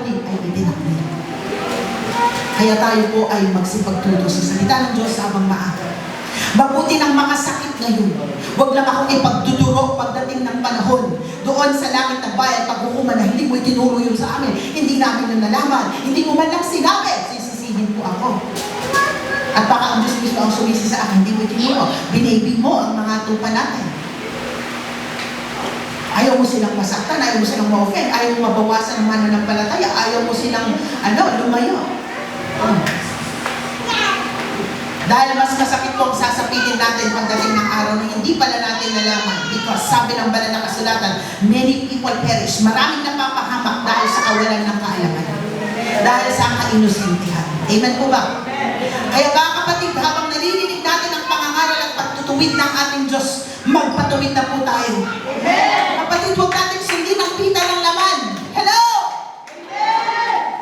huli ay itinakwil. Kaya tayo po ay magsipagtuto sa salita ng Diyos habang maaga. Mabuti ng mga sakit ngayon. Huwag lang akong ipagduduro pagdating ng panahon. Doon sa langit ng bayan, paghukuman na hindi mo itinuro yun sa amin. Hindi namin na nalaman. Hindi mo man lang sinabi. Sisisihin po ako. At baka ang Diyos mismo ang sumisi sa akin. Hindi mo itinuro. Binabing mo ang mga tupa natin. Ayaw mo silang masaktan. Ayaw mo silang ma-offend. Ayaw mo mabawasan ng mananampalataya. Ayaw mo silang lumayo. Dahil mas masakit po ang sasapitin natin pagdating ng araw na hindi pala natin nalaman. Because sabi ng banal na kasulatan, many people perish. Maraming napapahamak dahil sa kawalan ng kaalaman. Dahil sa kainosentihan. Amen po ba? Kaya mga kapatid, habang nalilinig natin ang pangangaral at pagtutuwid ng ating Diyos, magpatuwid na po tayo. Kapatid, huwag natin sundin ang pita ng laman. Hello!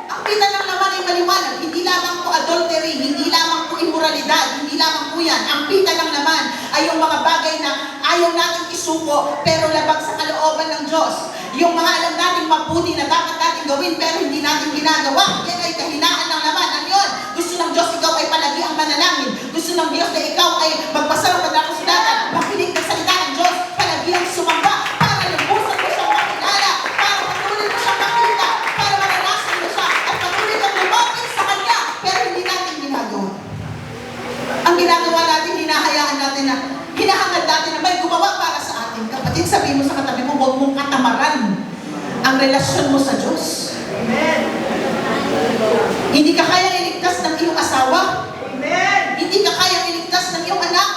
Ang pita ng laman ay maliwanag. Hindi lamang po adultery, hindi lamang po immoralidad, hindi lamang po yan. Ang pita ng laman ay yung mga bagay na ayaw natin isuko, pero labag sa kalooban ng Diyos. Yung mga alam natin mabuti na dapat natin gawin, pero hindi natin ginagawa. Yan ay kahinaan ng laman. Ano yun? Gusto ng Diyos ikaw ay palagi ang manalangin. Gusto ng Diyos na ikaw ay magbasa ng banal na kasulatan, makinig ng salita ng Diyos, palagi ang sumamba, para lubusan mo siyang makilala, para patuloy mo siyang makita, para maranasan mo siya, at patuloy kang lumapit sa Kanya, pero hindi natin ginagawa. Ang ginagawa natin, hinahayaan natin na, hinahangad natin na may gumawa para sa atin. Kapatid, sabihin mo sa katabi mo, huwag mong katamaran ang relasyon mo sa Diyos. Amen. Hindi ka kaya iligtas ng iyong asawa. Amen. Hindi ka kaya iligtas ng iyong anak.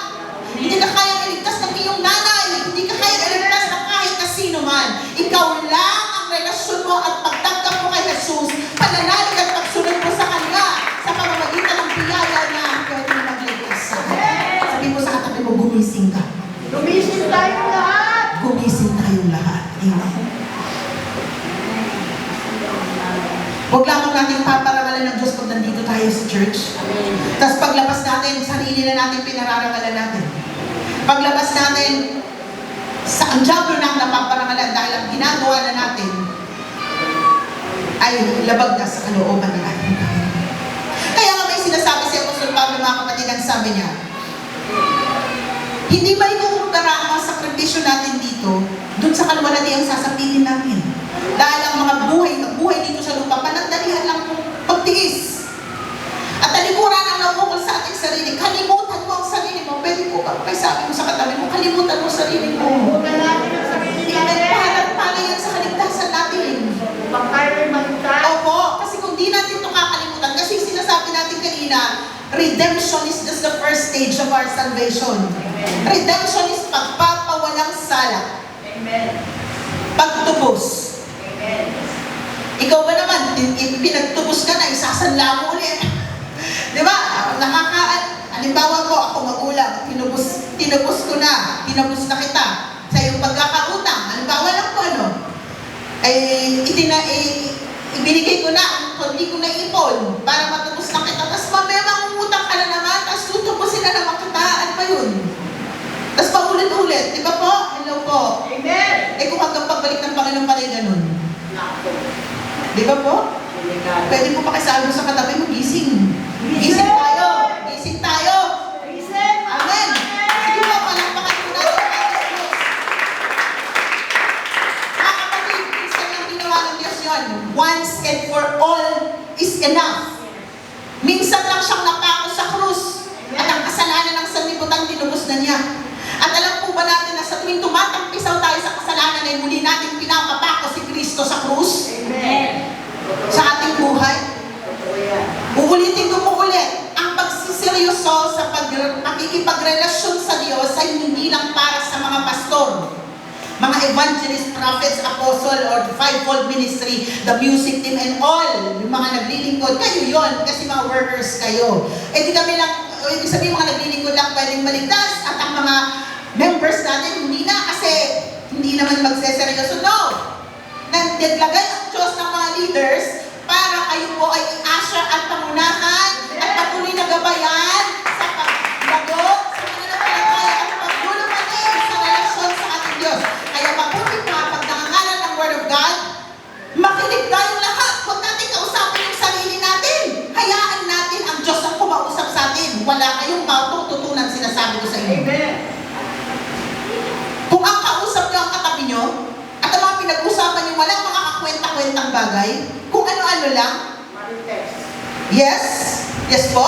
Hindi ka kaya iligtas ng iyong nanay. Hindi ka kaya iligtas ng kahit na sino man. Ikaw lang ang relasyon mo at pagtanggap mo kay Jesus, pananalig at pagsunod mo sa Kanya sa pamamagitan ng biyaya na pwede magligtas sa Kanya. Sabi mo sa katabi mo, gumising ka. Lumisin tayong lahat. Gumising tayong lahat. Amen. Huwag lamang natin paparangalan ng Diyos pag nandito tayo sa church. Tapos paglabas natin, sarili na natin pinararangalan natin. Paglabas natin, sa ang diablo na ang napaparangalan dahil ang ginagawa na natin ay labag na sa kalooban ng ating Panginoon. Kaya nga may sinasabi si Apostol Pablo, mga kapatid, ang sabi niya, hindi ba ikukumpara ang mga sakripisyo natin dito dun sa kalwalatiang sasapitin natin? Dahil ang mga buhay dito sa lupa, panandalihan lang kung pagtiis. At talikuran ang naukol sa ating sarili. Kalimutan mo ang sarili mo. Pwede po ba? Kaya sabi mo sa katabi mo, kalimutan mo ang sarili mo. Kalimutan natin ang sarili natin. Para yan sa kaligtasan natin. Pag tayo ay maligtas. Opo, kasi kung di natin ito kakalimutan, kasi sinasabi natin kanina, redemption is just the first stage of our salvation. Amen. Redemption is pagpapawalang sala. Amen. Pagtubos. Amen. Ikaw ba naman, pinagtubos ka na, isasanla mo ulit. Di ba? Halimbawa ko, ako magulang, tinubos ko na, tinubos na kita sa iyong pagkakautang. Halimbawa lang ko, ibinigay ko na, hindi ko na ipon para matubos na kita. Tapos mamaya mangungutang ka na naman, tapos tutubusin na naman kita. Ano ba yun? Tapos paulit-ulit. Di ba po? Hello po. Amen. Kung hanggang pagbalik ng Panginoon pa rin ganun. Di ba po? Pwede po pakisabi sa katabi mo, gising. Gising tayo. Gising tayo. Listen. Amen. Sige po, palakpakan po natin ang ating Diyos. Mga kapatid, minsan lang ginawa ng Diyos yun. Once and for all is enough. Minsan lang siyang napako sa krus. At ang kasalanan ng sanlibutan, tinubos na niya. At alam po ba natin na sa tuwing tumatampisaw tayo sa kasalanan ay muli natin pinapapako si Kristo sa krus? Amen. Sa ating buhay? Uulitin ko po ulit, ang pagsiseryoso sa pakikipagrelasyon sa Diyos ay hindi lang para sa mga pastor, mga evangelist, prophets, apostle, or the fivefold ministry, the music team, and all, yung mga naglilingkod, kayo yon kasi mga workers kayo. Eh di kami lang, ibig sabihin mga naglilingkod lang pwedeng maligtas, at ang mga members natin, hindi na, kasi hindi naman magseseryoso. No! Naglagay ang Diyos ng mga leaders para kayo po ay i-usher at pangunahan at patuloy na gabayan sa paglago, sa pananampalataya at paglulumanin sa relasyon sa ating Diyos. Kaya mabuti pa, pag nangangalan ng Word of God, makinig tayong lahat. Huwag natin ng bagay, kung ano-ano lang. Marites. Yes? Yes po?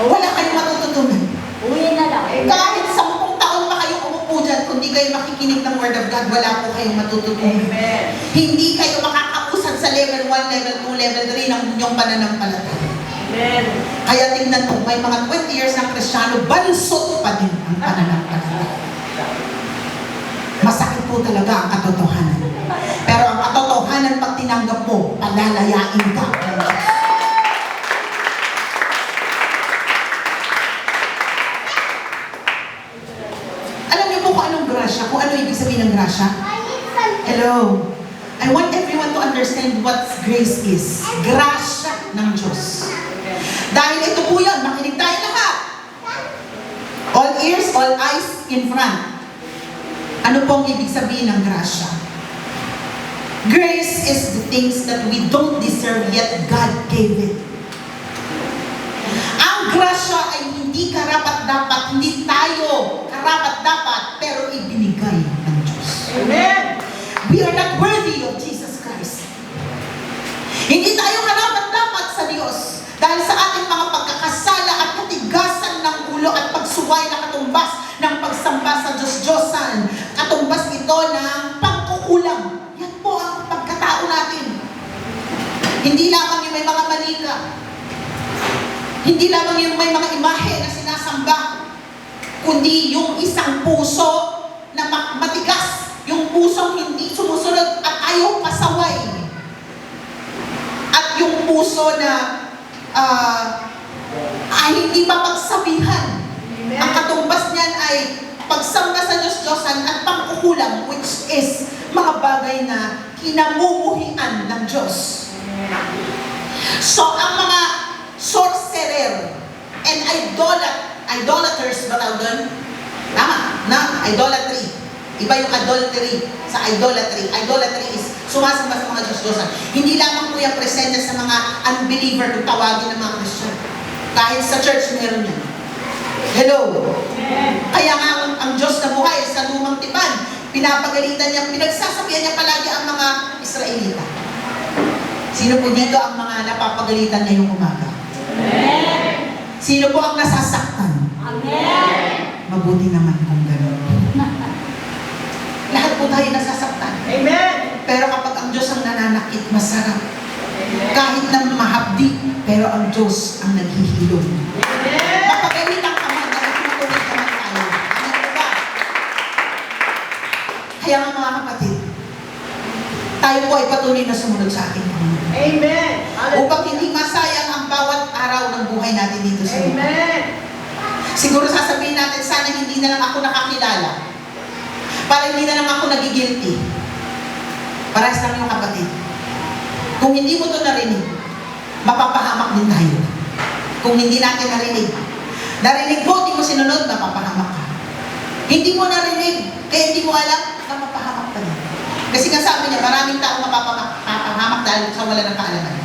Wala kayong matututunan. Uwi na lang. Kahit 10 taon pa kayong umupo dyan, kung di kayo makikinig ng Word of God, wala po kayong matututunan. Amen. Hindi kayo makakausad sa level 1, level 2, level 3 ng inyong pananampalataya. Amen. Kaya tingnan mo, may mga 20 years ng Kristiyano, bansot pa din ang pananampalataya. Masakit po talaga ang katotohanan. Pero ang katotohanan, pag tinanggap mo, palalayain ka. Alam niyo po kung anong grasya, kung ano ibig sabihin ng grasya? Hello. I want everyone to understand what grace is. Grasya ng Diyos. Dahil ito po yun, makinig tayo lahat. All ears, all eyes in front. Ano pong ibig sabihin ng grasya? Grace is the things that we don't deserve yet God gave it. Ang grasya ay hindi karapat-dapat, hindi tayo karapat-dapat, pero ibinigay ng Diyos. Amen. We are not worthy of Jesus Christ. Hindi tayo karapat-dapat sa Diyos dahil sa ating mga pagkakasala at katigasan ng ulo at pagsuway na katumbas ng pagsamba sa Diyos-Diyosan. Katumbas ito ng pagkukulang. Yan po ang pagkatao natin. Hindi lamang yung may mga manika. Hindi lamang yung may mga imahe na sinasamba. Kundi yung isang puso na matigas. Yung pusong hindi sumusunod at ayaw pasaway. At yung puso na hindi mapagsabihan. Ang katumbas niyan ay pagsamba sa Diyos-Diyosan at pangkukulang, which is mga bagay na kinamumuhian ng Diyos. So, ang mga sorcerer and idolaters ba tawag doon? Tama, na? Idolatry. Iba yung adultery sa idolatry. Idolatry is sumasamba sa mga Diyos-Diyosan. Hindi lamang po yung presensya sa mga unbeliever kung tawagin ng mga Christian. Kahit sa church meron yan. Hello? Kaya nga ang Diyos na buhay sa lumang tipan, pinapagalitan niya, pinagsasabihan niya palagi ang mga Israelita. Sino po dito ang mga napapagalitan ngayong umaga? Amen. Sino po ang nasasaktan? Amen. Mabuti naman kung gano'n. Lahat po tayo nasasaktan. Amen. Pero kapag ang Diyos ang nananakit, masarap. Amen. Kahit na mahapdi, pero ang Diyos ang naghihilom. Amen. Mapagalitan ka man, dahil tutuloy ka man tayo. Ano po ba? Kaya nga mga kapatid, tayo po ay patuloy na sumunod sa ating Panginoon. Amen. Upang hindi masayang ang bawat araw ng buhay natin dito sa mundo. Amen. Siguro sasabihin natin, sana hindi na lang ako nakakilala. Para hindi na lang ako nagigilty. Parehas lang yung kapatid. Kung hindi mo ito narinig, mapapahamak din tayo. Kung hindi natin narinig mo, hindi mo sinunod, mapapahamak ka. Hindi mo narinig, kaya hindi mo alam, mapapahamak ka din. Kasi nga sabi niya, maraming tao mapapahamak dahil sa wala ng kaalaman.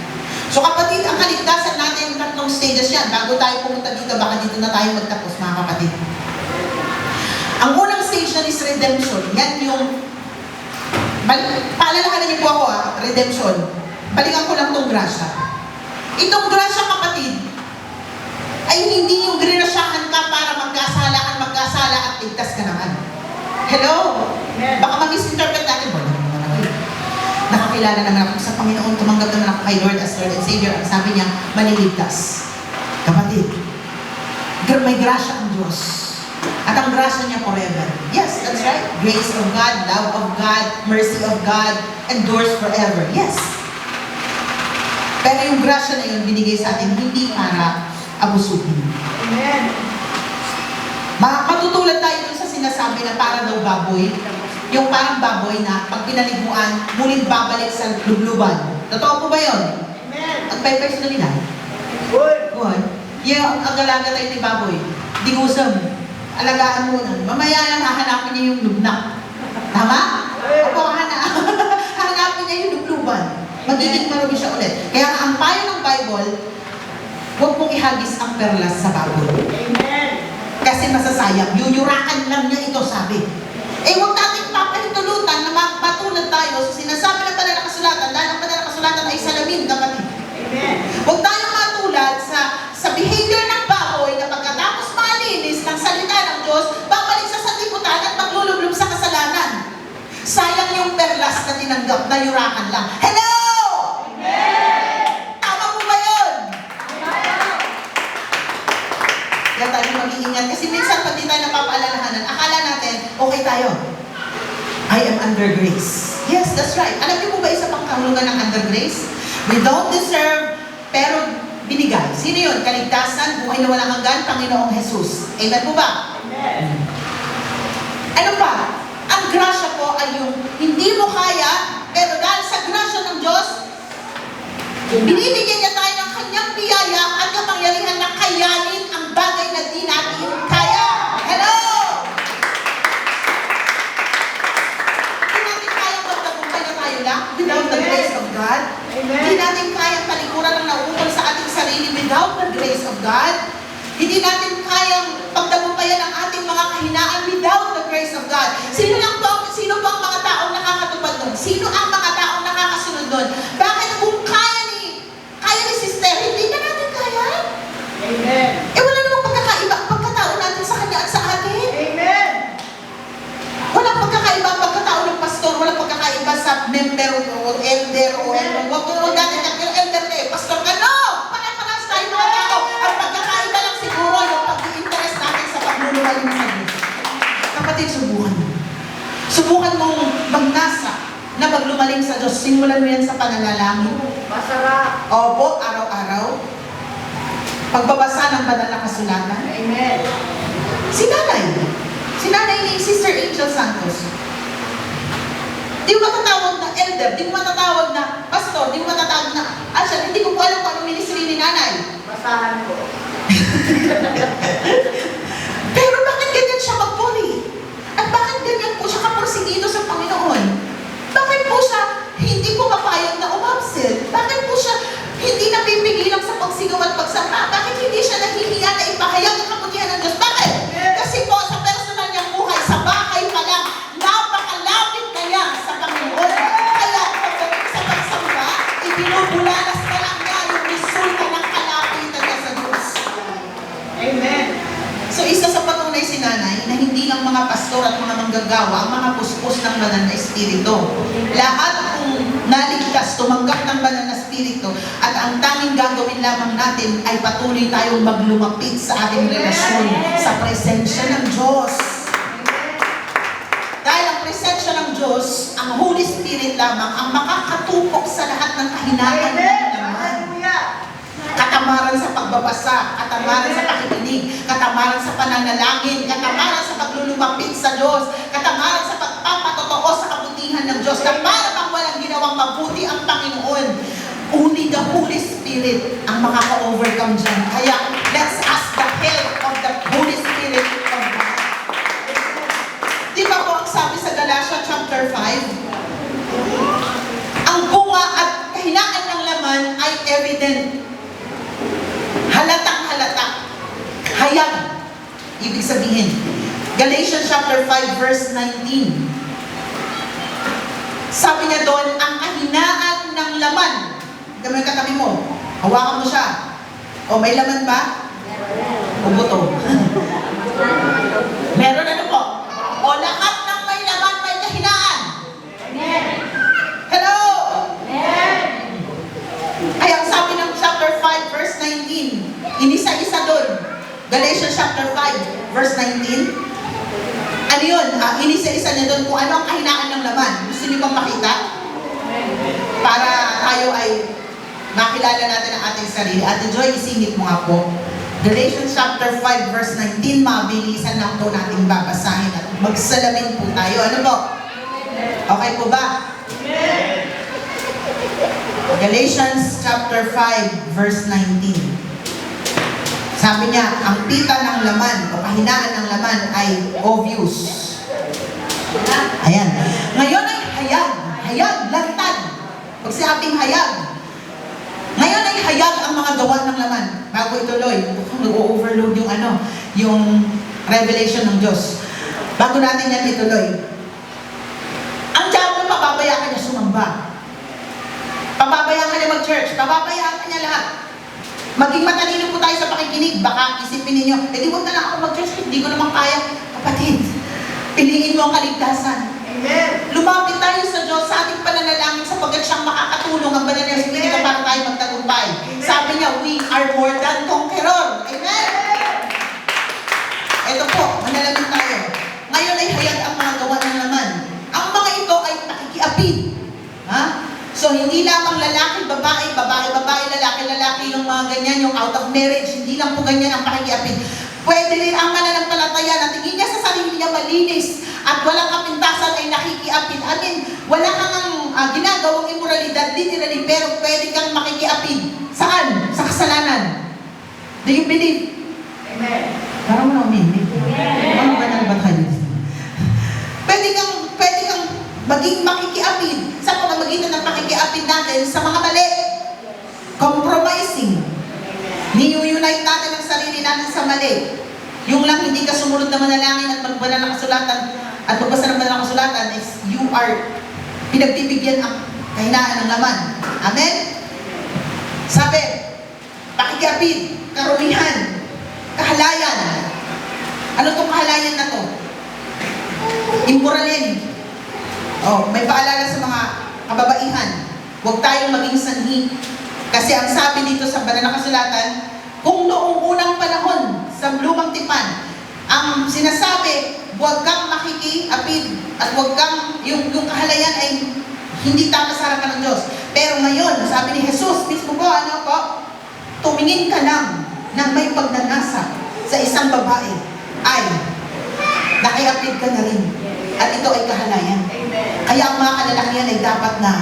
So kapatid, ang kaligtasan natin, tatlong stages yan. Bago tayo pumunta dito, baka dito na tayo magtapos, mga kapatid. Ang unang stage na is redemption. Yan yung, paalalahanan niyo po ako redemption. Balikan ko lang itong grasya. Itong grasya, kapatid, ay hindi yung grinasyahan ka para magkasala at ligtas ka naman. Hello? Amen. Baka mag-misinterpret natin. Nakakilala naman ako sa Panginoon, tumanggap naman ako kay Lord as Lord and Savior. Ang sabi niya, maliligtas. Kapatid, may grasya ang Diyos. At ang grasya niya forever. Yes, that's right. Grace of God, love of God, mercy of God, endures forever. Yes. Pero yung grasya na yun, binigay sa atin, hindi para abusuhin. Amen. Matutulad tayo dun sa sinasabi na para daw baboy. Yung parang baboy na pag pinaliguan, muling babalik sa lubluban. Totoo po ba yun? Amen. Ang pipers na nila. Good. Buwan. Yung ang alaga tayo ni baboy. Dingusam. Alagaan mo na. Mamaya lang hahanapin niya yung lubnak. Tama? Opo, hahanapin niya yung lubluban. Magiging marumi siya ulit. Kaya nga, ang payo ng Bible, huwag mong ihagis ang perlas sa baboy. Amen. Kasi masasayang. Yuyurakan lang niya ito, sabi. Huwag natin papahintulutan na matulad tayo sa sinasabi ng banal na kasulatan dahil ang banal salamin, kapatid. Amen. Huwag tayong matulad sa behavior ng baboy na pagkatapos malinis ng salita ng Diyos, babalik sa sanlibutan at maglulublob sa kasalanan. Sayang yung perlas na tinanggap na yurakan lang. Hello! Amen. Tama po ba yun? Kaya tayo mag-iingat. Kasi minsan pag di tayo napapaalalahanan, akala natin, okay tayo. I am under grace. Yes, that's right. Alam niyo po ba isa pang kahulugan ng under grace? We don't deserve, pero binigay. Sino yun? Kaligtasan, buhay na walang hanggan, Panginoong Jesus. Amen po ba? Amen. Ano pa? Ang grasya po ay yung hindi mo kaya, pero dahil sa grasya ng Diyos, binibigyan niya tayo ng kanyang biyaya at kapangyarihan na kayanin ang bagay na di natin kaya. Hello! Hindi natin kayang magtagumpay na tayo lang without the grace of God. Amen. Hindi natin kayang talikuran ng nauukol sa ating sarili without the grace of God. Hindi natin kayang pagtagumpayan ang ating mga kahinaan without the grace of God. Sino po ang mga taong nakakatupad doon? Sino ang mga taong nakakasunod doon? Bakit kung kaya ni sister, hindi na natin kaya? Amen. Wala namang pagkakaiba ang pagkatao natin sa kanya at sa atin. Amen. Walang pagkakaiba ang pagkatao ng pastor, walang pagkakaiba sa member o elder o ano. Huwag natin yung elder ka eh, pastor ka. No! Pare-paras tayo mga tao. Ang pagkakaiba lang siguro yung pag-i-interest natin sa pagluluwaling sa Diyos. Kapatid, subukan mo. Subukan mong magnasa na maglumaling sa Diyos. Simulan mo yan sa pananalangin. Masarap. Opo, araw-araw. Pagbabasa ng banal na kasulatan. Amen. Si nanay ni Sister Angel Santos. Di mo matatawag na elder, di mo matatawag na pastor, di mo matatawag na asya, hindi ko po alam kung anong ministry ni nanay. Basahan ko. Pero bakit ganyan siya magpuri? At bakit ganyan po siya kaporsigido sa Panginoon? Bakit po siya hindi po mapayag na umabsent? Bakit po siya hindi napipigilan sa pagsigaw at pagsamba? Bakit hindi siya nahihiya na ipahayag ang kabutihan ng Diyos? Bakit? Kasi po sa personal niyang buhay, sa bahay pa lang, napakalapit na niya sa Panginoon. Kaya pagdating sa pagsamba, ibinubulalas na lang niya yung resulta ng kalapitan niya sa Diyos. Amen. So isa sa patunay si nanay na hindi lang mga pastor at mga manggagawa ang mga puspos ng banal na espiritu. Lahat kung naligtas, tumanggap ng banal na espiritu at ang tanging gagawin lamang natin ay patuloy tayong maglumapit sa ating relasyon sa presensya ng Diyos. Dahil ang presensya ng Diyos, ang Holy Spirit lamang ang makakatupok sa lahat ng kahinaan Amen. ng naman. Hallelujah. Katamaran sa pagbabasa, katamaran sa pakikinig, katamaran sa pananalangin, katamaran sa paglulumapit sa Diyos, katamaran sa pagpapatotoo sa kabutihan ng Diyos, na para bang walang ginawang mabuti ang Panginoon. Only the Holy Spirit ang makaka-overcome dyan. Kaya, let's ask the help of the Holy Spirit of God. Di ba po ang sabi sa Galatia chapter 5? Ang bunga at kahinaan ng laman ay evident. Halatang halata. Hayag. Ibig sabihin. Galatians chapter 5 verse 19. Sabi niya doon, ang kahinaan ng laman. Gamay katabi mo. Hawakan mo siya. O may laman ba? O buto? Meron ano po? O lahat ng may laman may kahinaan. Hello! Ay, ang sabi ng chapter 5, verse 19, inisa-isa doon. Galatians chapter 5, verse 19. Ano yun? Inisa-isa niya doon kung ano ang kahinaan ng laman. Gusto niyo bang makita? Para tayo ay makilala natin ang ating sarili. Ate Joy, isingit mo nga po. Galatians chapter 5, verse 19, mabilisan lang po natin babasahin at magsalamin po tayo. Ano po? Okay po ba? Galatians chapter 5, verse 19. Sabi niya, ang pita ng laman o kahinaan ng laman ay obvious. Ayan. Ngayon ay hayag. Hayag, lantad. Pag sinabing hayag. Ngayon ay hayag ang mga gawa ng laman. Bago ituloy, nag-overload yung revelation ng Diyos. Bago natin yan ituloy. Ang diablo, pababayaan niya sumamba. Pababayaan ka niya tayo mag-church. Pababayaan ka niya lahat. Maging matalino po tayo sa pakikinig. Baka isipin ninyo, di huwag na lang ako mag-church. Hindi ko naman kaya. Kapatid, piliin mo ang kaligtasan. Amen. Lumapit tayo sa Diyos sa ating pananalangin sapagkat siyang makakatulong ang banal na Espiritu para tayo magtagumpay. Sabi niya, we are more than conqueror. Amen? Ito po, manalangin tayo. Ngayon ay hayag ang mga gawa ng laman. Ang mga ito ay pakikiapid. Ha? So, hindi lamang lalaki, babae, babae, babae, lalaki, lalaki, yung mga ganyan, yung out of marriage, hindi lang po ganyan ang pakikiapid. Pwede rin ang mananampalataya na tingin niya sa sarili niya malinis at walang kapintasan ay nakikiapid. I mean, wala kang ginagawang immoralidad, literally, pero pwede kang makikiapid. Saan? Sa kasalanan. Do you believe? Amen. Parang mo na uminig. Ano ba nang batay? Pwede kang maging makikiapid sa pamamagitan ng pakikiapid natin sa mga mali. Compromising. Ni-unite natin ang sarili natin sa mali. Yung lang hindi ka sumunod na manalangin at magbasa ng kasulatan at magbasa ng banal na kasulatan is you are pinagbibigyan ang kahinaan ng laman. Amen? Sabi, pakikiapid, karumihan, kahalayan. Ano itong kahalayan na to? Immoralin. Oh, may paalala sa mga kababaihan. Huwag tayong maging sanhi. Kasi ang sabi dito sa banal na kasulatan, kung noong unang panahon sa lumang tipan, ang sinasabi, huwag kang makikiapid at huwag kang, yung kahalayan ay hindi tama sa harapan ng Diyos. Pero ngayon, sabi ni Jesus, mismo po, tumingin ka lang ng may pagnanasa sa isang babae, ay nakiapid ka na rin. At ito ay kahalayan. Amen. Kaya ang mga kalalakihan ay dapat na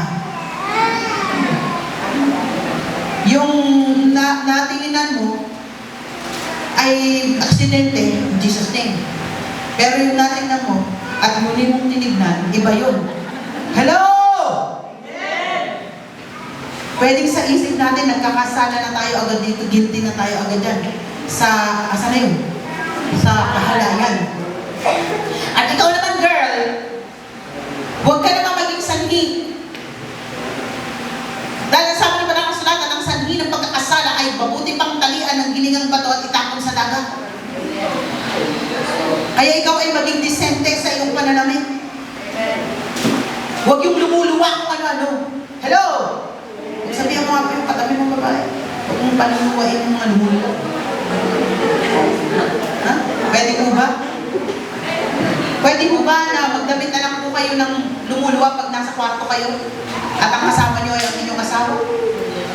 yung natinginan mo ay aksidente, in Jesus' name. Pero yung natingnan mo at muli mong tinignan, iba yun. Hello! Amen. Pwedeng sa isip natin, nagkakasala na tayo agad dito, guilty na tayo agad dyan. Asa na yun? Sa kahalayan. At ikaw naman, girl, huwag ka naman maging sanhi. Dahil sabi ng banal na kasulatan, ang sanhi ng pagkakasala ay mabuti pang talian ng giningang bato at itapon sa dagat. Kaya ikaw ay maging disente sa iyong pananamit. Huwag yung lumuluwa kung ano-ano. Hello! Sabihan mo nga po yung katabi mong babae. Huwag mong panuluwain yung mga lumuluwa. Ha? Pwede mo ba? Pwede mo ba na magdamit na lang po kayo ng lumuluwa pag nasa kwarto kayo at ang kasama nyo ay ang inyong asawa?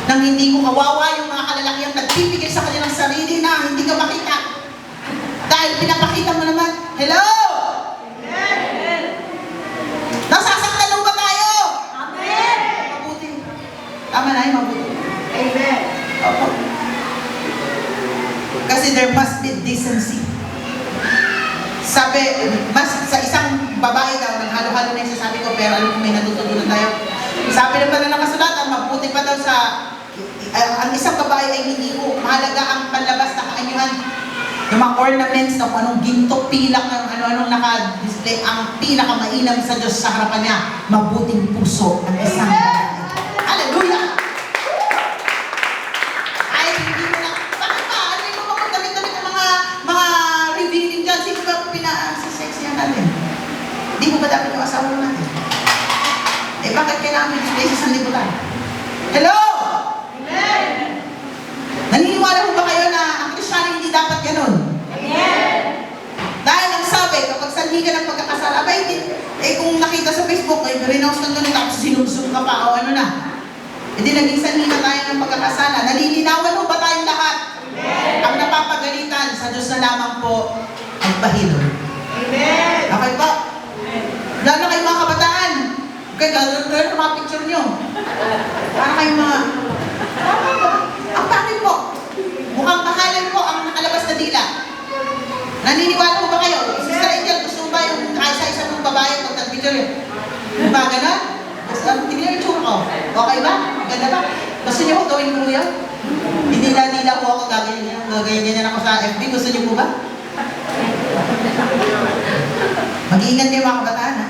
Nang hindi ko kawawa yung mga kalalakihan nagpipigil sa kanilang sarili na hindi ka makita. Dahil pinapakita mo naman, hello! Amen. Nasasaktan ba tayo? Amen. Mabuti. Tama na yun, mabuti. Amen. Opo. Kasi there must be decency. Sabi, mas sa isang babae daw, naghalo-halo na yung sasabi ko, pero alam ko may natutunan tayo. Sabi ng banal na kasulatan, mabuti pa daw sa, ang isang babae ay hindi ko, mahalaga ang panlabas na kaanyuhan. Yung mga ornaments na kung anong ginto, pilak, ng ano-anong naka-display, ang pinakamainam sa Diyos sa harapan niya, mabuting puso ang isang babae. Hallelujah! Ay, hindi mo na, bakit ba? Ano yung mga damit-damit ng mga revealing dyan? Sino ba pinasa-sexy natin? Hindi mo ba dapat yung asawa natin? Eh, bakit kailangan yung display sa sanlibutan? Hello! Amen. Naniniwala mo ba kayo na ang Kristyano hindi dapat ganun? Amen. Dahil ang sabi, kapag sanhi ka ng pagkakasal, abay, kung nakita sa Facebook, ay renounce ng ganun, tapos sinumsum ka pa, o ano na. Hindi naging sanhi na tayo ng pagkakasala. Nalilinawan mo ba tayong lahat? Amen. Ang napapagalitan sa Diyos na lamang po ay pahilol. Amen. Okay po? Lalo kayo mga kabataan. Okay, gano'n mga picture nyo. Para kayong mga... Tama ba? Ang pangit po. Mukhang kahalan po ang nakalabas na dila. Naniniwala mo ba kayo? Sister Angel, gusto mo ba yung kaisa-isa mong babae pag nag-picture yun? Yung ba gano'n? Tingnan yung tsura ko. Okay ba? Ganda ba? Gusto niyo ko gawin ko yun? Dinila-dila ko ako, gagayan-ganyan ako sa FB. Gusto niyo po ba? Mag-iingat kayo mga kabataan, ha?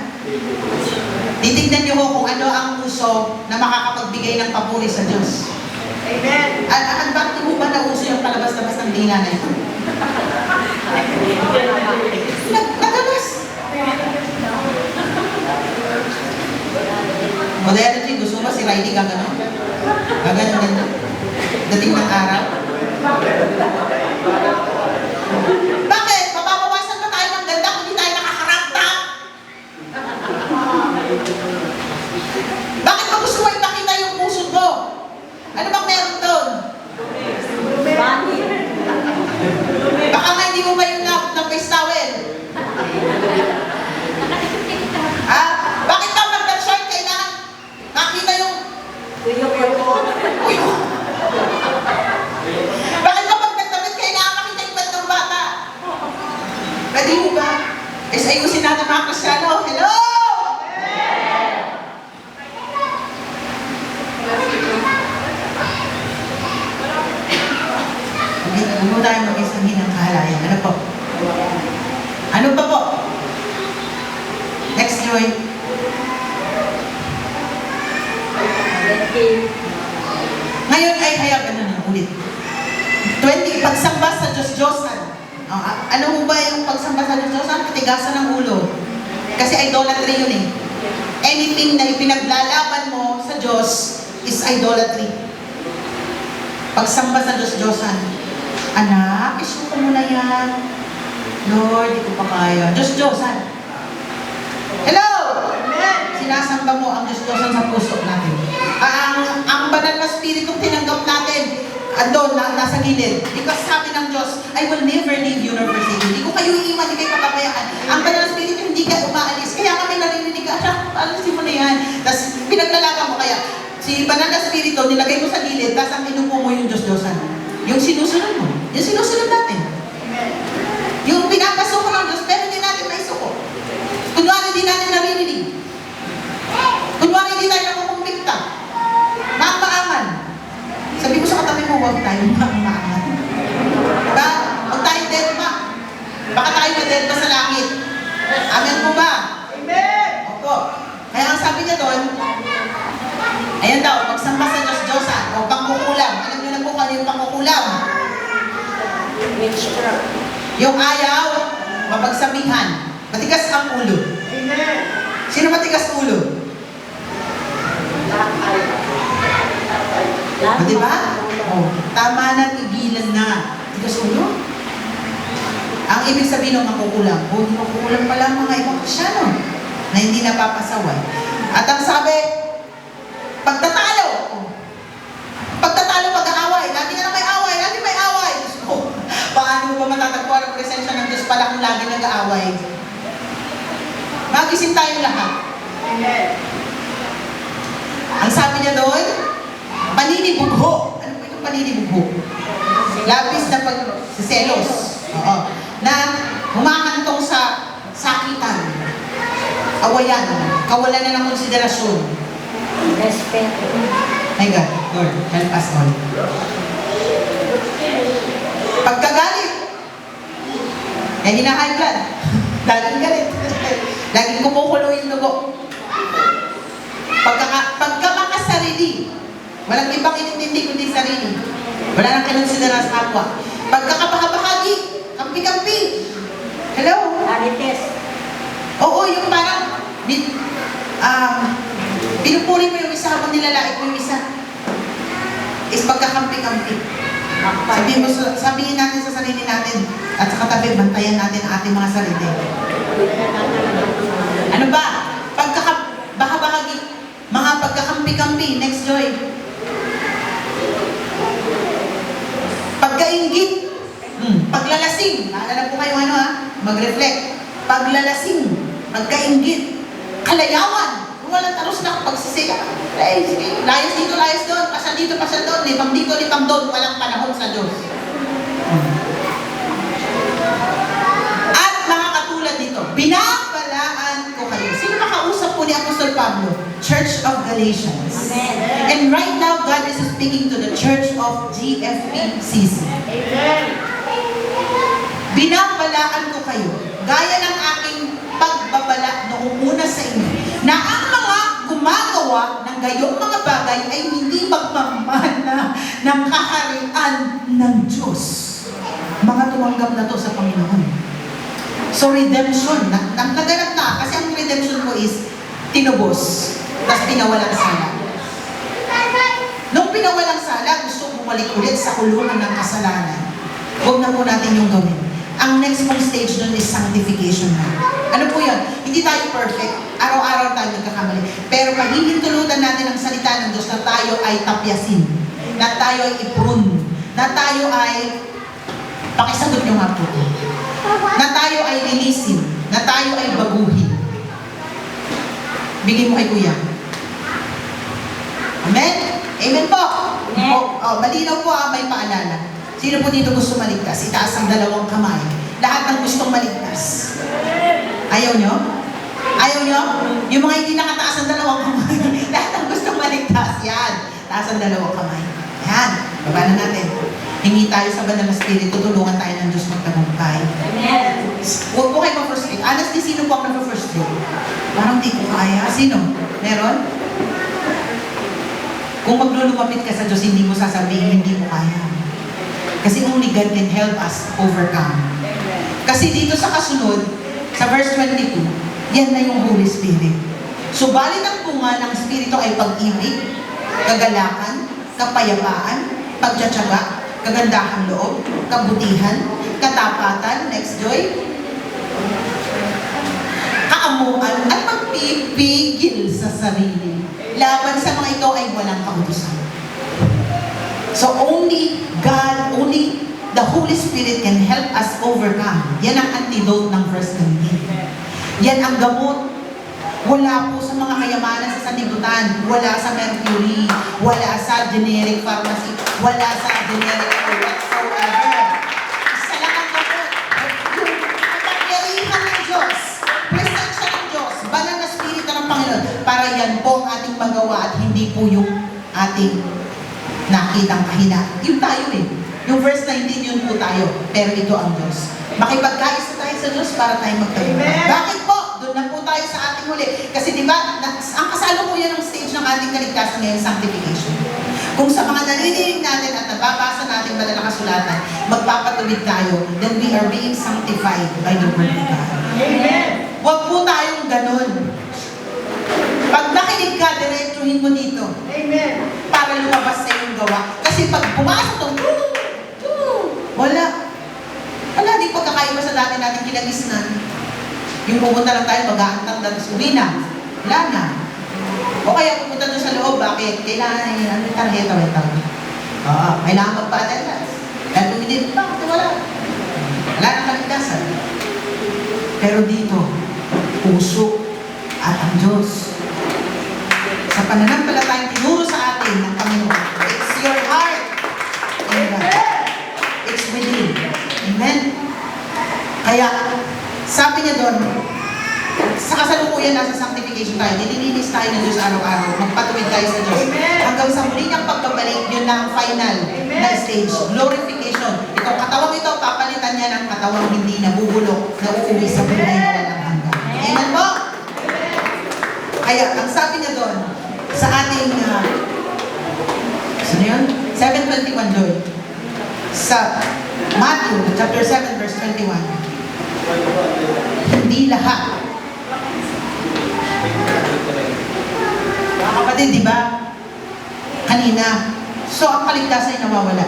Titignan niyo ho kung ano ang uso na makakapagbigay ng papuri sa Diyos. Amen. At bakit mo ba nauso yung palabas-labas ng dila na ito? Nagalabas. Modernity, gusto mo si Riley gano'n? Gano'n. Dating ng araw. Bakit? Mababawasan pa tayo ng ganda kung hindi tayo nakakarapta? Bakit mo gusto mo ipakita yung puso mo? Ano bang meron doon? Bani. Baka nga hindi mo ba yung ng face towel? Bakit ka mag-short kailangan makita yung... Uy! Bakit ka mag-damit kailangan makita yung ba't ng bata? Pwede mo ba? Ayusin natin mga Kristyano. Hello! Huwag mo tayo mag-isangin ng kahalayan. Ano po? Ano pa po? Next, Joy. Ngayon ay hayag, ulit. 20, pagsamba sa Diyos-Diyosan. Ano mo ba yung pagsamba sa Diyos-Diyosan? Katigasan ng ulo. Kasi idolatry yun eh. Anything na ipinaglalaban mo sa Diyos is idolatry. Pagsamba sa Diyos-Diyosan. Anak, isuko mo na yan. Lord, di ko pa kaya. Diyos-Diyosan. Hello! Sinasamba mo ang Diyos-Diyosan sa puso natin. Ang banal na spirito tinanggap natin, andon, nasa gilid. Because sabi ng Diyos, I will never leave you nor forsake you. Hindi ko kayo iiwan, hindi kayo papabayaan. Ang banal na spirito, hindi ka umaalis. Kaya kami narinig ka, alisin mo na yan. Tapos pinaglalaban mo kaya. Si banal na spirito, nilagay mo sa gilid, tapos ang inupo mo yung Diyos-Diyosan. Yung sinusunod mo. Yung sinusunod natin. Yung pinapasuko ng Diyos, pero hindi natin maisuko. Kunwari hindi natin narinig. Kunwari hindi tayo nakukumpikta. Maang-maangan. Sabi ko sa katabi mo, huwag tayo maang-maangan. Diba? Huwag tayo dead ma. Baka tayo ma-dead pa sa langit. Amen po ba? Amen. Opo. Kaya ang sabi niya doon, ayan daw, pagsamba sa Diyos-Diyosan, o pangkukulam. Alam niyo na po kung ano yung pangkukulam. Yung ayaw, mapagsabihan. Matigas ang ulo. Amen. Sino matigas ulo? O, diba? O, tama na, tigilan na. Matigas ulo? Ang ibig sabihin ng makukulam, makukulam pala mga ibang Kristyano na hindi napapasaway. At ang sabi, pagtatalo, pag-aaway, lagi na may away, lagi may away. So, paano mo ba matatagpuan ang presensya ng Diyos pala kung lagi nag-aaway? Magising tayo lahat. Amen. Ang sabi niya doon, paninibugho. Ano po yung paninibugho? Labis na pagsiselos. Oo. Na humahantong sa sakitan, awayan, kawalan na ng konsiderasyon. Respeto. My God, Lord, help us all. Pagkagalit, hina-high blood. Laging galit. Laging kumukulo yung dugo. Pagkamakasarili, walang ibang inintindi kundi sarili. Wala nang kinonsidera sa kapwa. Pagkakabahagi, kampi-kampi. Hello? Marites. Oo, yung parang pinupuri mo yung isa habang nilalait mo yung isa. Is pagkakampi-kampi. Sabihin natin sa sarili natin at sa katabi, bantayan natin ang ating mga sarili. Ano ba? Pagkakabahagi, mga pagkakampi-kampi. Next, Joy. Pagkainggit. Paglalasing. Naalala po kayo mag-reflect. Paglalasing. Pagkainggit. Kalayawan. Walang taros na pagsisika. Layas dito, layas doon. Pasal dito, pasal doon. Lipang dito, lipang doon. Walang panahon sa Diyos. At mga katulad dito, binabalaan ko kayo. Sino makausap po ni Apostol Pablo? Church of Galatians. Amen. And right now, God is speaking to the Church of GFPCC. Amen. Binabalaan ko kayo, gaya ng aking pagbabala noong una sa inyo, na ang mga gumagawa ng gayong mga bagay ay hindi magmamana ng kaharian ng Diyos. Mga tumanggap na to sa Panginoon. So redemption, naganap na. Kasi ang redemption ko is tinubos, tapos pinawalang sala. Nung pinawalang sala, gusto bumalik ulit sa kulungan ng kasalanan. Huwag na po natin yung gawin. Ang next pong stage nun is sanctification na. Ano po yun? Hindi tayo perfect. Araw-araw tayo nagkakamali. Pero pahihintulutan natin ang salita ng Diyos na tayo ay tapyasin. Na tayo ay iprune. Na tayo ay, pakisagot nyo nga po. Na tayo ay linisin. Na tayo ay baguhin. Bigay mo kay Kuya. Amen? Amen po. Amen. Malinaw po may paalala. Sino po dito gusto maligtas? Itaas ang dalawang kamay. Lahat ng gustong maligtas. Ayaw nyo? Ayaw nyo? Yung mga hindi nakataas ang dalawang kamay. Lahat ng gustong maligtas. Yan. Taas ang dalawang kamay. Yan. Baba na natin. Hingi tayo sa banal na Espiritu. Tulungan tayo ng Diyos magtagumpay. Amen. Huwag po kayo ma-frustrate. Honestly, sino po ang na-frustrate? Parang di ko kaya. Sino? Meron? Kung maglulumapit ka sa Diyos, hindi mo sasabihin, hindi mo kaya. Kasi only God can help us overcome. Kasi dito sa kasunod, sa verse 22, yan na yung Holy Spirit. Subalit ang bunga ng Espiritu ay pag-ibig, kagalakan, kapayapaan, pagtsatsaga, kagandahang loob, kabutihan, katapatan, next joy, kaamuan, at pagpipigil sa sarili. Laban sa mga ito ay walang kautusan. So only God, only the Holy Spirit can help us overcome. Yan ang antidote ng verse 19. Yan ang gamot. Wala po sa mga kayamanan sa sanlibutan. Wala sa mercury. Wala sa generic pharmacy. Wala sa generic or whatsoever. Isa lang ang gamot. Yung kapangyarihan ng Diyos. Presensya ng Diyos. Banal na Espiritu ng Panginoon. Para yan po ang ating magawa at hindi po yung ating nakitang kahina. Yung tayo eh. Yung verse 19, yun po tayo. Pero ito ang Diyos. Makipagkaisa tayo sa Diyos para tayo magtagumpay. Bakit po? Doon na po tayo sa ating huli. Kasi di ba, ang kasalukuyan ng stage ng ating kaligtasan ngayon, sanctification. Kung sa mga naririnig natin at nababasa natin banal na kasulatan, magpapatubig tayo, then we are being sanctified by the Word of God. Amen. Huwag po tayong ganun. Pag nakinig ka, diretsuhin mo dito. Amen. Para lumabas sa iyong gawa. Kasi pag pumasok itong wala. Wala din pagkakaiba sa dati natin kinagisnan. Yung pupunta lang tayo, mag-aantang tapos uwi na. Wala na. O kaya pupunta doon sa loob, bakit? Kailangan yung tarjeta, kailangan magpa-attendance. Dahil kung hindi, bakit wala? Wala nang kaligtasan. Pero dito, puso at ang Diyos. Sa pananampalatayang tinuro sa atin ng Panginoon. It's your heart. Amen. It's within. Amen. Kaya, sabi niya doon, sa kasalukuyan nasa sanctification tayo, nililinis tayo ng Diyos araw-araw, magpatuwid tayo sa Diyos. Amen. Hanggang sa muli niyang pagbabalik, yun na ang final na stage. Glorification. Itong katawang ito, papalitan niya ng katawang hindi nabubulok, na uuwi sa buhay na walang hanggan. Amen po? Kaya, ang sabi niya doon, sa ating, sino yun? 7:21 doon. Sa Matthew, chapter 7, verse 21. Hindi lahat. Mga kapatid, di ba? Kanina. So, ang kaligtasan ay nawawala.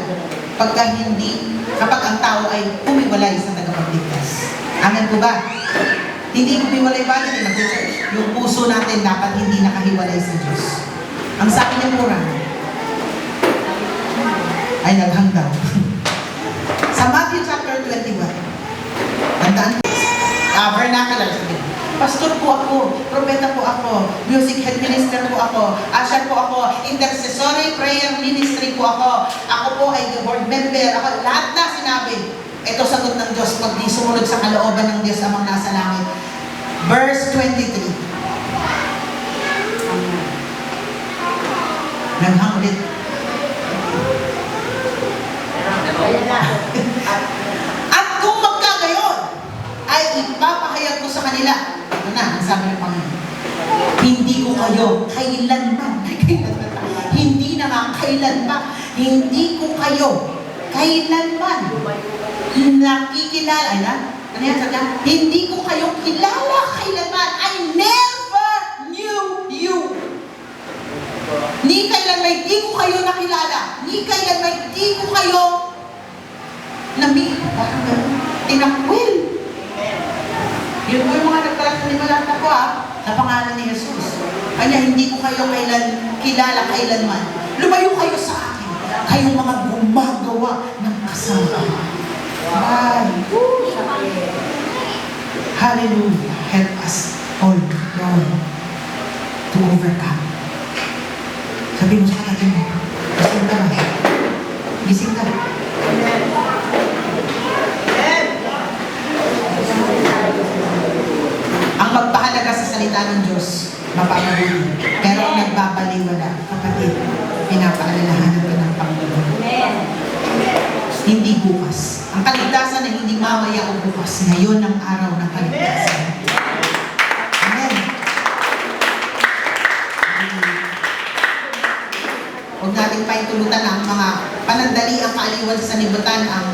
Kapag ang tao ay humiwalay sa tagapagligtas. Amen po ba? Hindi humiwalay ba natin mag-church? Yung puso natin dapat hindi nakahiwalay sa Diyos. Ang sabi niya mura, ay naghanggaw. Sa Matthew chapter 21, tandaan po, vernacular sabi. Pastor po ako, propeta po ako, music head minister po ako, usher po ako, intercessory prayer ministry po ako, ako po ay board member, ako, lahat na sinabi. Ito sagot ng Diyos pag di sumunod sa kalooban ng Diyos amang nasa langit. Verse 23. Naghang ulit. Ayan na. At kung magkagayon, ay ipapahayag ko sa kanila. Ito na, ang sabi ng Panginoon. Hindi ko kayo kayo kailanman, hindi na nga kailanman, hindi ko kayo kailanman nakikilala, ano yan sabi? Hindi ko kayo kilala kailanman. I never knew you. Ni kailanman di ko kayo nakilala. Ni kailanman di ko kayo parang gano'n, tinakwil. Yun po yung mga nagkalat ako sa pangalan ni Jesus. Kanya hindi ko kayo kilala kailanman. Lumayo kayo sa akin. Kayong mga gumagawa ng kasalanan. Ay, hallelujah. Help us all, Lord, to overcome. Sabi mo sa kapatid mo, gising ka ba? Gising ka ba? Ang magpahalaga sa salita ng Diyos, mapapahuli. Pero ang nagbabaliwala, kapatid, pinapaalalahanan ka ng Panginoon. Hindi bukas. Ang kaligtasan ay hindi mamaya o bukas. Ngayon ang araw ng kaligtasan. Amen. Huwag natin paintulutan ang mga panandali ang kaaliwan sa sanlibutan ang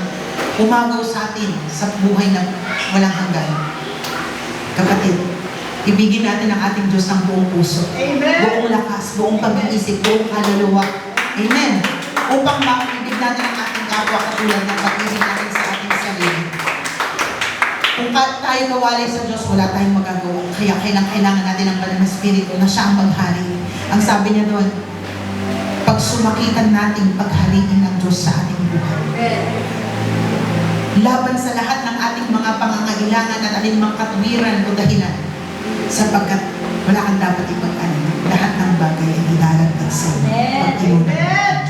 umagaw sa atin sa buhay na walang hanggan. Kapatid, ibigin natin ang ating Diyos ng buong puso. Amen. Buong lakas, buong pag-iisip, buong kaluluwa. Amen. Upang makiibig natin ang ating kapwa katulad ng pag-ibig natin sa ating sarili. Kung tayo nawalay sa Diyos, wala tayong magagawa. Kaya kailangan natin ang banal na Espiritu na siya ang maghari. Ang sabi niya doon, pag sumakitan natin, paghariin ng Diyos sa ating buhay. Laban sa lahat ng ating mga pangangailangan at alinmang katwiran o dahilan, sapagkat wala kang dapat ipag-alala. Lahat ng bagay ay ilalagdag sa iyo. Pag tinunod.